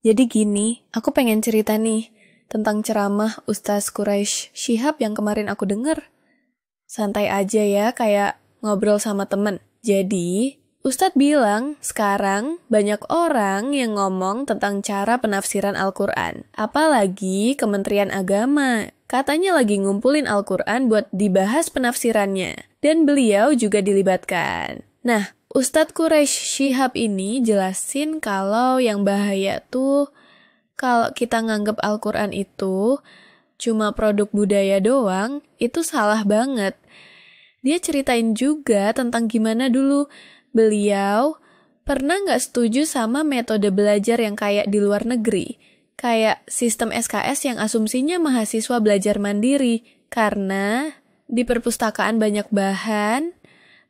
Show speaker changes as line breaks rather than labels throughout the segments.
Jadi gini, aku pengen cerita nih tentang ceramah Ustaz Quraisy Shihab yang kemarin aku denger. Santai aja ya, kayak ngobrol sama temen. Jadi, Ustadz bilang sekarang banyak orang yang ngomong tentang cara penafsiran Al-Quran. Apalagi Kementerian Agama. Katanya lagi ngumpulin Al-Quran buat dibahas penafsirannya. Dan beliau juga dilibatkan. Nah, Ustadz Quraisy Shihab ini jelasin kalau yang bahaya tuh kalau kita nganggep Al-Quran itu cuma produk budaya doang, itu salah banget. Dia ceritain juga tentang gimana dulu beliau pernah nggak setuju sama metode belajar yang kayak di luar negeri. Kayak sistem SKS yang asumsinya mahasiswa belajar mandiri. Karena di perpustakaan banyak bahan,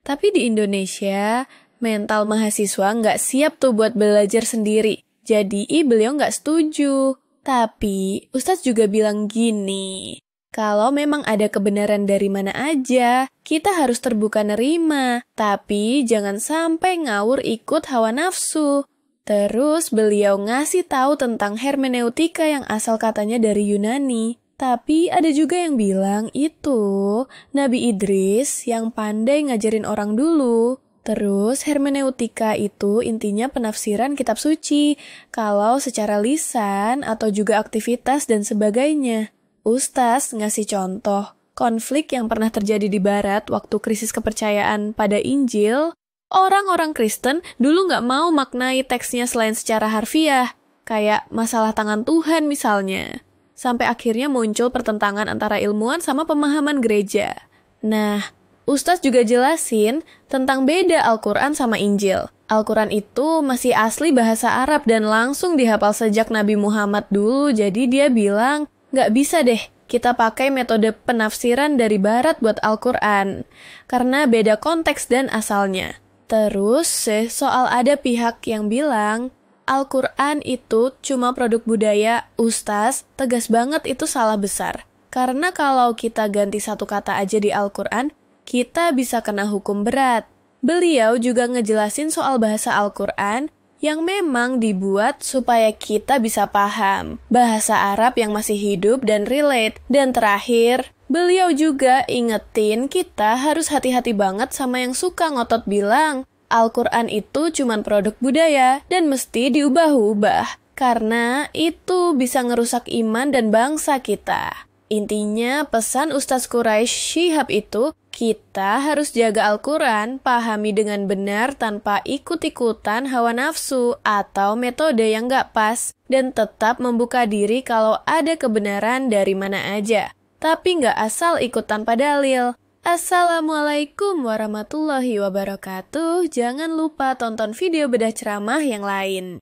tapi di Indonesia mental mahasiswa nggak siap tuh buat belajar sendiri. Jadi beliau nggak setuju. Tapi Ustadz juga bilang gini, kalau memang ada kebenaran dari mana aja, kita harus terbuka nerima. Tapi jangan sampai ngawur ikut hawa nafsu. Terus beliau ngasih tahu tentang hermeneutika yang asal katanya dari Yunani. Tapi ada juga yang bilang itu Nabi Idris yang pandai ngajarin orang dulu. Terus hermeneutika itu intinya penafsiran kitab suci, kalau secara lisan atau juga aktivitas dan sebagainya. Ustaz ngasih contoh, konflik yang pernah terjadi di Barat waktu krisis kepercayaan pada Injil, orang-orang Kristen dulu nggak mau maknai teksnya selain secara harfiah, kayak masalah tangan Tuhan misalnya. Sampai akhirnya muncul pertentangan antara ilmuwan sama pemahaman gereja. Nah, Ustadz juga jelasin tentang beda Al-Quran sama Injil. Al-Quran itu masih asli bahasa Arab dan langsung dihafal sejak Nabi Muhammad dulu, jadi dia bilang, nggak bisa deh kita pakai metode penafsiran dari Barat buat Al-Quran, karena beda konteks dan asalnya. Terus, soal ada pihak yang bilang, Al-Quran itu cuma produk budaya, Ustaz, tegas banget itu salah besar. Karena kalau kita ganti satu kata aja di Al-Quran, kita bisa kena hukum berat. Beliau juga ngejelasin soal bahasa Al-Quran yang memang dibuat supaya kita bisa paham. Bahasa Arab yang masih hidup dan relate. Dan terakhir, beliau juga ingetin kita harus hati-hati banget sama yang suka ngotot bilang Al-Quran itu cuma produk budaya dan mesti diubah-ubah. Karena itu bisa ngerusak iman dan bangsa kita. Intinya pesan Ustaz Quraisy Shihab itu, kita harus jaga Al-Quran, pahami dengan benar tanpa ikut-ikutan hawa nafsu atau metode yang gak pas, dan tetap membuka diri kalau ada kebenaran dari mana aja. Tapi gak asal ikut tanpa dalil. Assalamualaikum warahmatullahi wabarakatuh. Jangan lupa tonton video bedah ceramah yang lain.